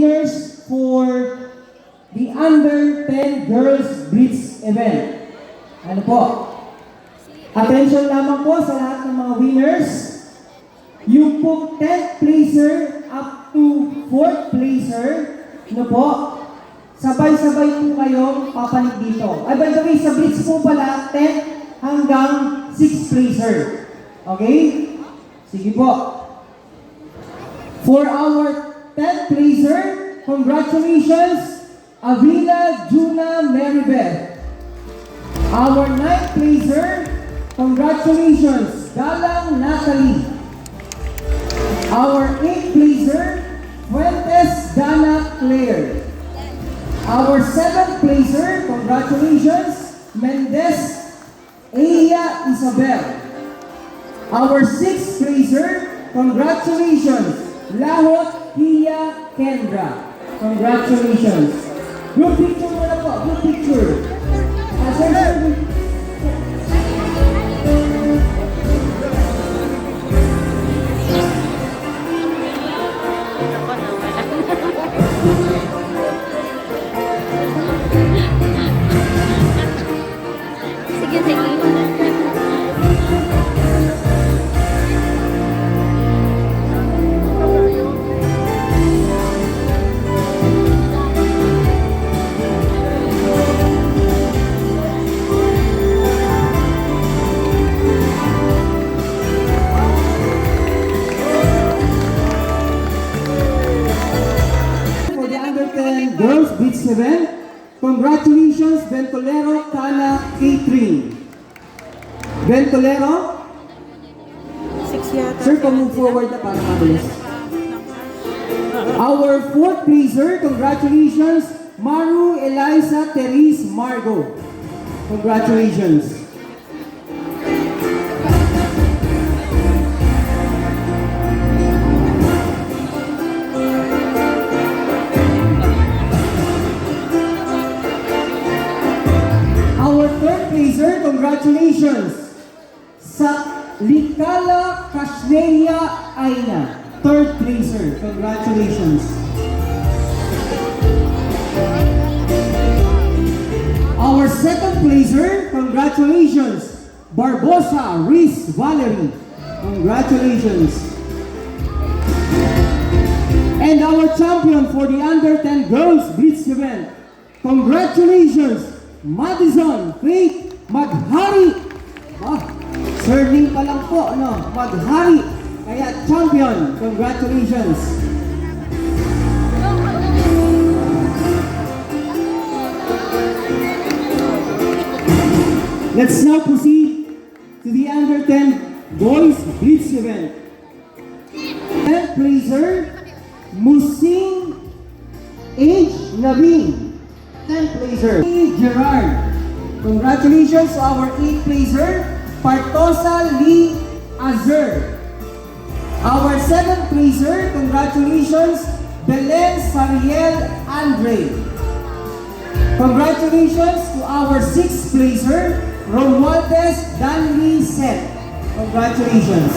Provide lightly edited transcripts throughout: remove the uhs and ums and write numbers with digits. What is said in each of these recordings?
winners for the Under 10 Girls Blitz event. Ano po? Attention lamang po sa lahat ng mga winners. Yung po 10th placer up to 4th placer, ano po? Sabay-sabay po kayong papanig dito. Ay, by the way, sa Blitz po pala, 10th hanggang 6th placer. Okay? Sige po. For our 10th placer, congratulations, Avila Juna Maribeth. Our 9th placer, congratulations, Galang Natalie. Our 8th placer, Fuentes Dana Claire. Our 7th placer, congratulations, Mendez Eya Isabel. Our 6th placer, congratulations, Lahot Pia Kendra. Congratulations. Group picture mo na po, group picture. Sige, sige. Girls Beach event. Congratulations, Ventolero Cana Catering. Ventolero? 6 yata. Sir, move forward na para mabilis. Our 4th placer, congratulations, Maru Eliza Therese Margo. Congratulations. Congratulations sa Likala Kashneya Aina, 3rd placer. Congratulations. Our 2nd placer, congratulations, Barbosa Riz Valerie. Congratulations. And our champion for the Under 10 Girls Blitz event, congratulations, Madison Faith Maghari. Surname pa lang po, no? Maghari. Kaya champion. Congratulations. Let's now proceed to the Under 10 Boys Blitz event. 10th placer, Musing H. Naveen. 10th placer, Gerard. Congratulations to our 8th placer, Partosa Lee Azur. Our 7th placer, congratulations, Belen Sariel Andre. Congratulations to our 6th placer, Romualdez Danley Seth. Congratulations.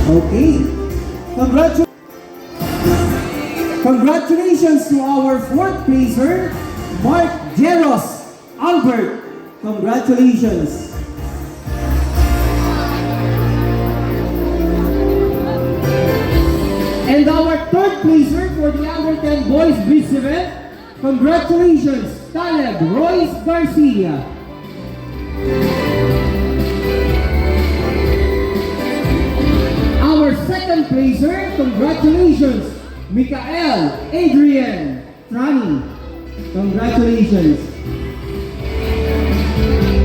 Okay. Congratulations to our 4th placer, Mark Jeros Albert. Congratulations. And our 3rd placer for the Under 10 Boys Blitz event, congratulations, Caleb Royce Garcia. Our 2nd placer, congratulations, Mikael Adrian Trani. Congratulations.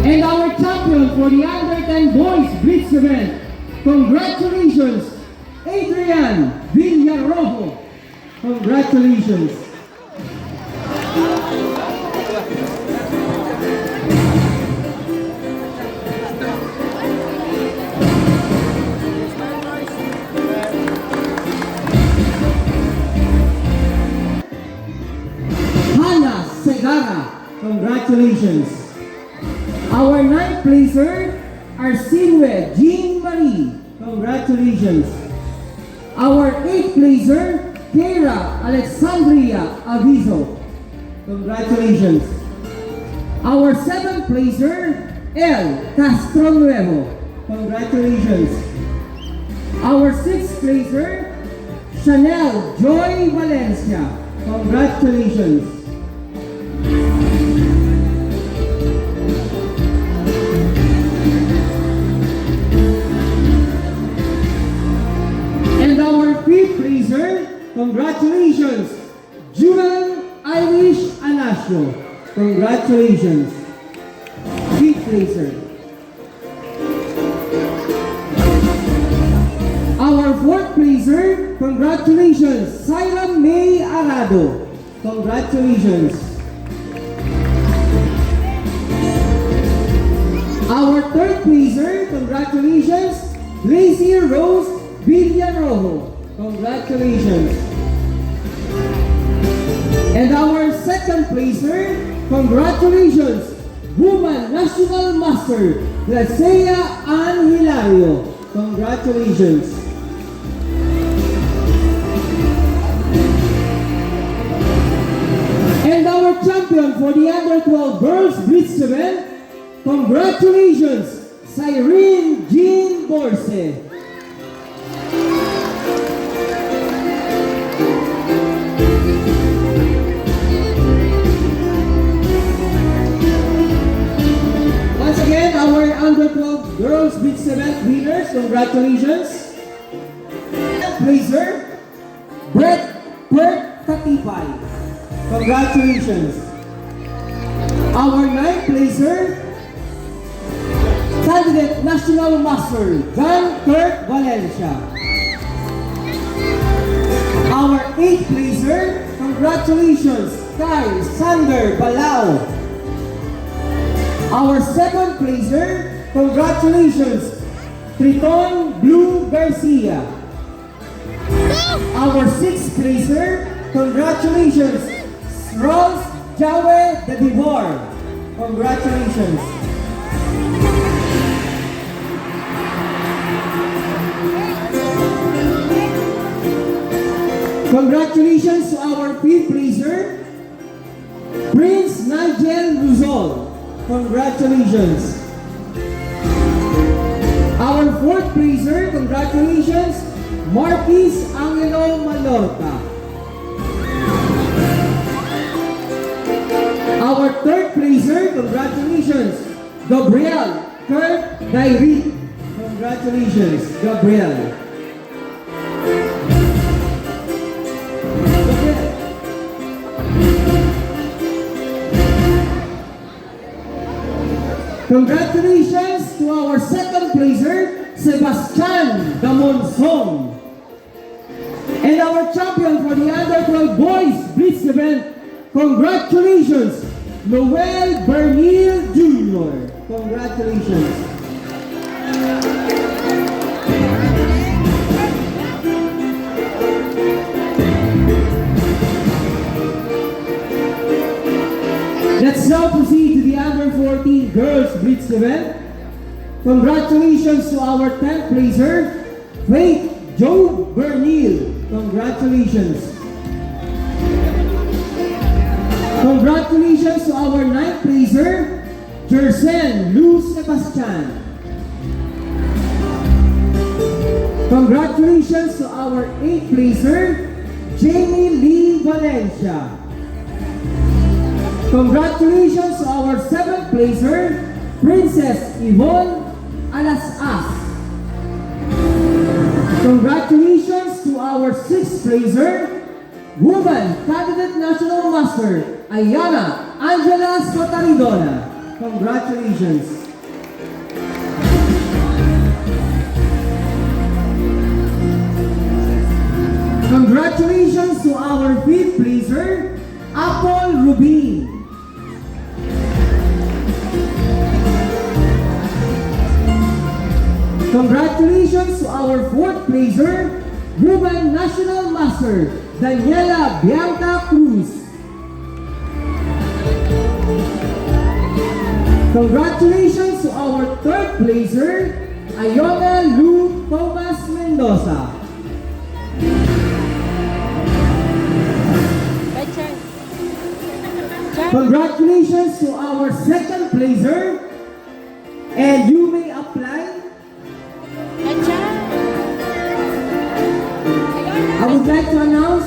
And our champion for the Under 10 Boys Blitz event, congratulations, Adrian Villarojo. Congratulations. Vergara. Congratulations. Our ninth placer, Arsinwe Jean Marie. Congratulations. Our eighth placer, Kera Alexandria Aviso. Congratulations. Our seventh placer, El Castronuevo. Congratulations. Our sixth placer, Chanel Joy Valencia. Congratulations. And our fifth placer, congratulations, Jewel Irish Anasio. Congratulations. Fifth placer. Our fourth placer, congratulations, Syra May Arado. Congratulations. Our third placer, congratulations, Gracie Rose Villarojo. Congratulations. And our second placer, congratulations, Woman National Master, Gracia Ann Hilario. Congratulations. And our champion for the Under-12 Girls Blitz event, congratulations, Cyrene Jean Borse. Once again, our Under-12 Girls Blitz event winners, congratulations. Placer, Brett Bert Katipay. Congratulations. Our ninth placer, candidate National Master, John Kurt Valencia. Our eighth placer, congratulations, Kai Sander Balao. Our seventh placer, congratulations, Triton Blue Garcia. Our sixth placer, congratulations, Rose Jawe de Vivor. Congratulations. Congratulations to our fifth placer, Prince Nigel Luzon. Congratulations. Our fourth placer, congratulations, Marquis Angelo Malorca. Our third placer, congratulations, Gabriel Kurt Dairit. Congratulations, Gabriel. Congratulations to our second placer, Sebastian Damonsong. And our champion for the Under-12 Boys Blitz event, congratulations, Noel Bernil Jr. Congratulations. Let's now proceed to the Under-14 Girls Blitz event. Congratulations to our 10th placer, Faith Joe Bernil. Congratulations. Congratulations to our 9th placer, Jersen Lou Sebastian. Congratulations to our 8th placer, Jamie Lee Valencia. Congratulations to our 7th placer, Princess Yvonne Alas-As. Congratulations to our 6th placer, Woman Candidate National Master, Ayana Angela Sotaridona. Congratulations. Congratulations to our 5th placer, Apple Rubin. Congratulations to our 4th placer, Woman National Master, Daniela Bianca Cruz. Congratulations to our third placer, Ayona Lou Thomas Mendoza. Red shirt. Congratulations to our second placer, and you may apply. Red shirt. I would like to announce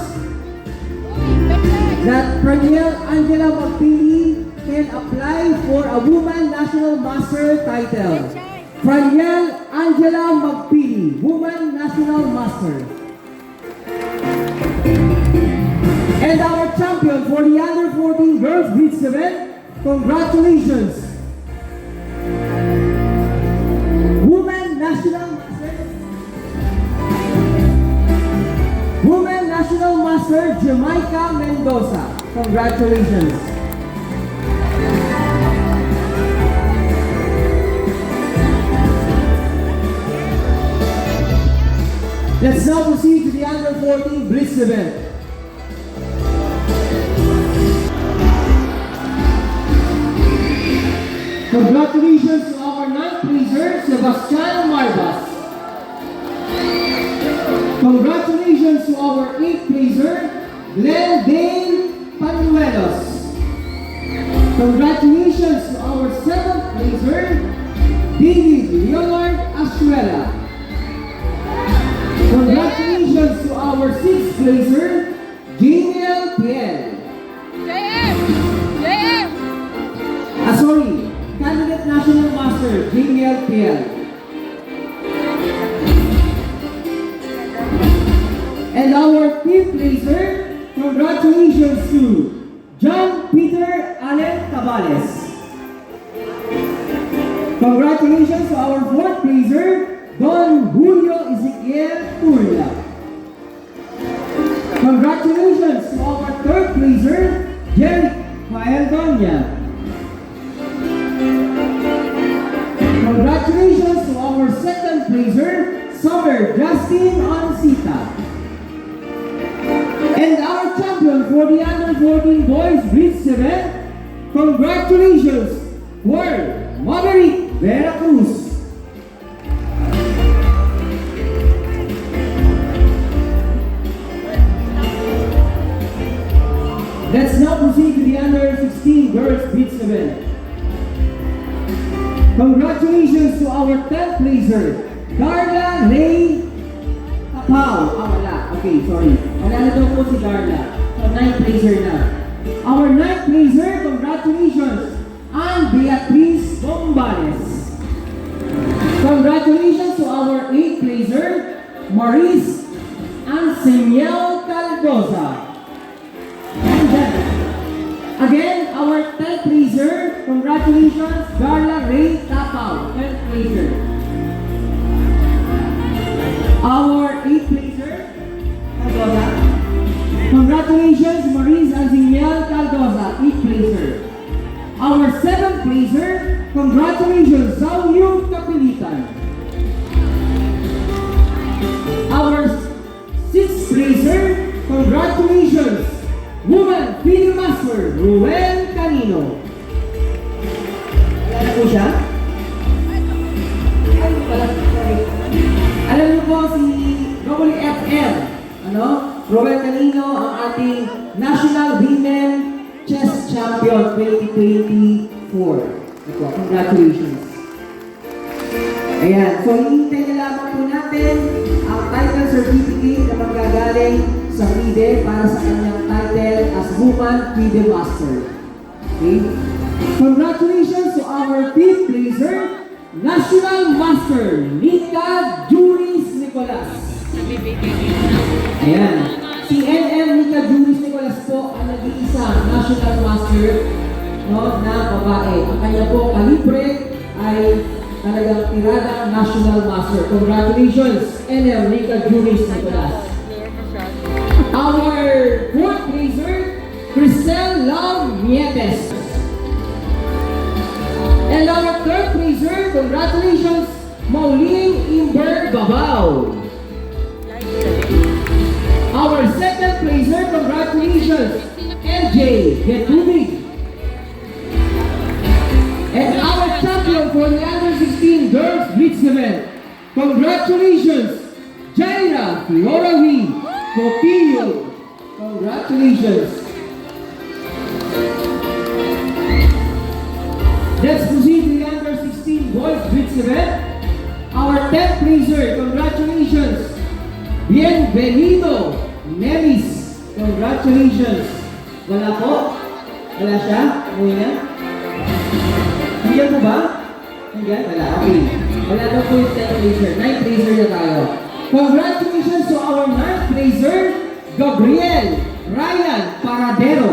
that Praniel Angela Magpili can apply for a Woman National Master title. Praniel Angela Magpili, Woman National Master. And our champion for the Under 14 Girls Beach event, congratulations. Woman National Master. Woman National Master Jamaica Mendoza. Congratulations. Let's now proceed to the Under 14 Blitz event. Congratulations to our ninth placer, Sebastian Marbas. Congratulations to our 8th placer, Glenn Dane Panuelos. Congratulations to our 7th placer, David Leonard Azuela. Congratulations to our 6th placer, Jamiel Pierre. Sorry, Candidate National Master, Jamiel Pierre. And our 5th placer, congratulations to John Peter Allen Cabales. Congratulations to our 4th placer, Don Julio Ezequiel Turla. Congratulations to our 3rd placer, Jerry Paeldonia. Congratulations to our 2nd placer, Summer Justin Ansita. And our champion for the Under 14 Boys Blitz event, congratulations, World Maverick Veracruz. Let's now proceed to the Under 16 Girls Blitz event. Congratulations to our 10th placer, Darla Ray Kapao. Wala. Okay, sorry. Wala na daw po si Darla. So, 9th placer na. Our 9th placer, congratulations, Ann Beatriz Bombales. Congratulations to our 8th placer, Maurice Anseniel Caldosa. And then, again, our 10th placer, congratulations, Darla Ray Tapao, 10th placer. Our 8th placer, Caldosa. Congratulations, Maurice Anseniel Caldosa, 8th placer. Our 7th placer, congratulations, Zauyu Kapilitan. Our 6th placer, congratulations, Woman Field Master, Ruel Canino. Alam po siya? Ay, pala, sorry. Alam niyo po si WFM, Ruel Canino, ang ating National Women Chess Champion 2024. Ito, congratulations. Ayan, so hinihintay na lamang po natin ang title certificate na manggagaling sa FIDE para sa kanyang title as Woman FIDE Master. Okay? Congratulations to our 5th placer, National Master, Nika Juris Nicolas. Ayan. Si NM Nika Juris Nicolas po ang nag-iisang National Master na babae. Ang kanya po kalibre ay talagang tirada National Master. Congratulations, NM Nika Juris Nicolas. Our 4th placer, Cristel Lam Nieves. And our 3rd placer, congratulations, Mauling Imber Babao. Our 2nd placer, congratulations, MJ Getubig. And our event. Congratulations, Jaira Floravi Copillo. Congratulations. Let's proceed to the under 16 boys blitz event. Our 10th praiser, congratulations, Bienvenido Nelis. Congratulations. Wala po? Wala siya? Umuwi na? Bigyan mo ba? Bigyan? Wala. Okay. Wala daw po yung 10th praiser. 9th praiser na tayo. Congratulations to our 9th praiser, Gabriel Ryan Paradero.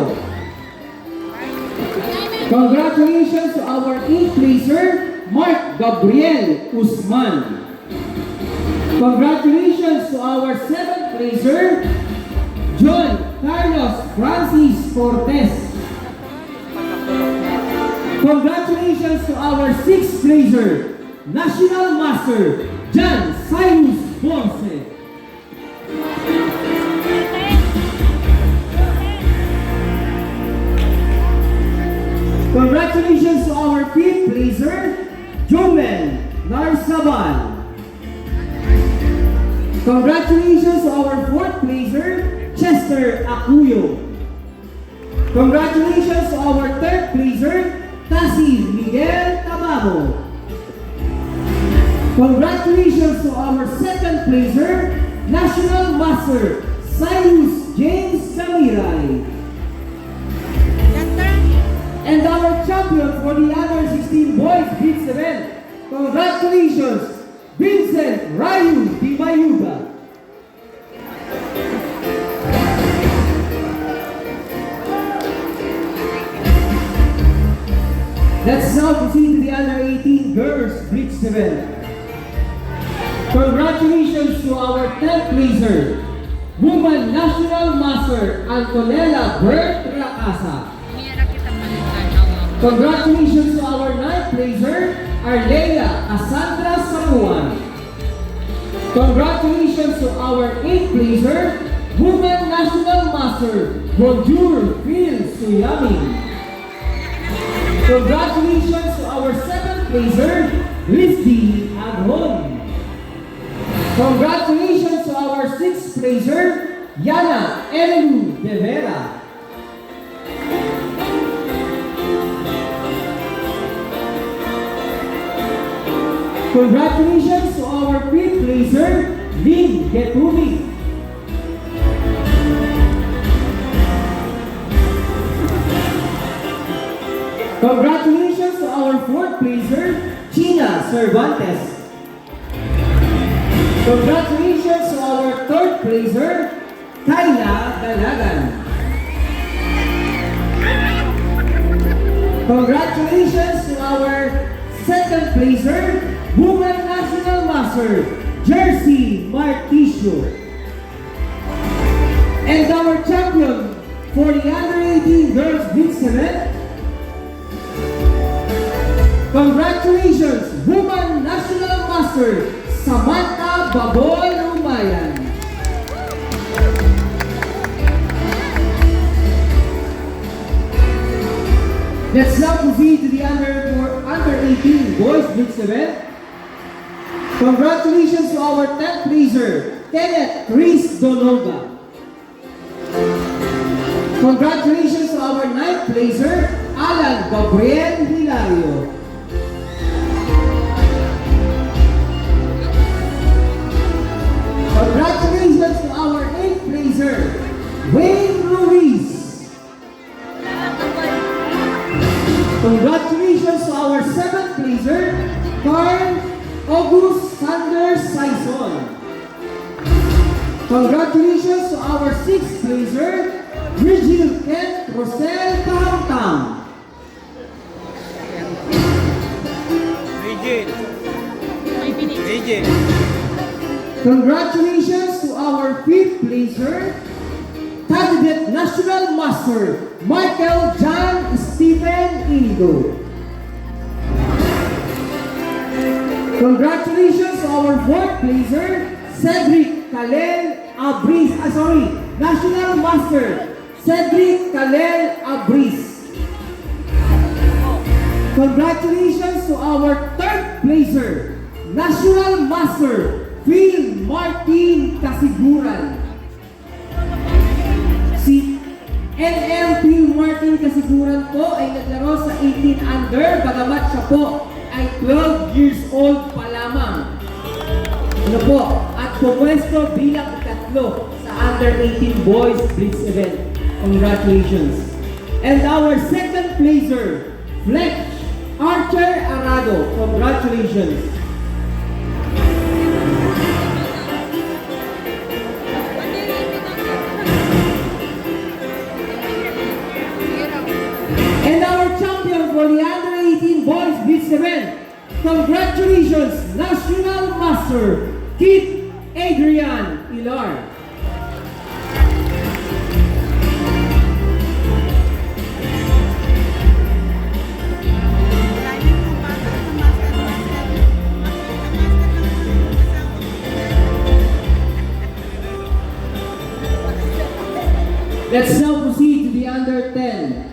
Congratulations to our 8th praiser, Mark Gabriel Usman. Congratulations to our 7th praiser, John Carlos Francis Cortez. Congratulations to our 6th praiser, National Master, John Cyrus Bonse. Congratulations to our 5th praiser, Jomel Narsaban. Congratulations to our 4th praiser, Chester Acuyo. Congratulations to our 3rd praiser, Tassie Miguel Tabago. Congratulations to our 2nd praiser, National Master, Cyrus James Samiray. And our champion for the under 16 boys blitz event. Congratulations, Vincent Rayu Di Mayuga. Let's now proceed to the under 18 girls blitz event. Congratulations to our 10th praiser, Woman National Master Antonella Bert Racasa. Congratulations to our 9th praiser, Arleia Cassandra Samuan. Congratulations to our 8th praiser, Woman National Master, Bonjour Phil Suyami. Congratulations to our 7th praiser, Rizdi Aghon. Congratulations to our 6th praiser, Yana Elu De Vera. Congratulations to our 5th praiser, Lynn Getumi. Congratulations to our 4th praiser, China Cervantes. Congratulations to our 3rd praiser, Kayla Dalagan. Congratulations to our 2nd praiser, Woman National Master, Jersey Marticio. And our champion for the under 18 girls blitz event. Congratulations, Woman National Master, Samantha Baboy Umayan. Let's now proceed to the under 18 boys blitz event. Congratulations to our 10th praiser, Kenneth Chris Donoga. Congratulations to our 9th praiser, Alan Gabriel Hilario. Congratulations to our 8th praiser, Wayne Ruiz. Congratulations to our 7th praiser, Carl August Sanders Saison. Congratulations to our 6th praiser, Virgil Kent Rosel Kahamtam. Regine. Congratulations to our 5th praiser, candidate National Master, Michael John Stephen Inigo. Congratulations to our 4th praiser, Cedric Kalel Abris. National Master, Cedric Kalel Abris. Congratulations to our 3rd praiser, National Master Phil Martin Kasiguran. Si Phil Martin Kasiguran po ay naglaro sa 18 under, bagamat siya po ay 12 years old pa lamang. Ano po? At pumwesto bilang ikatlo sa under 18 boys blitz event. Congratulations. And our second placer, Fletch Archer Arado. Congratulations. And our champion for the under 18 boys blitz event. Congratulations, National Master Kit Adrian Ilar. Let's now proceed to the under 10.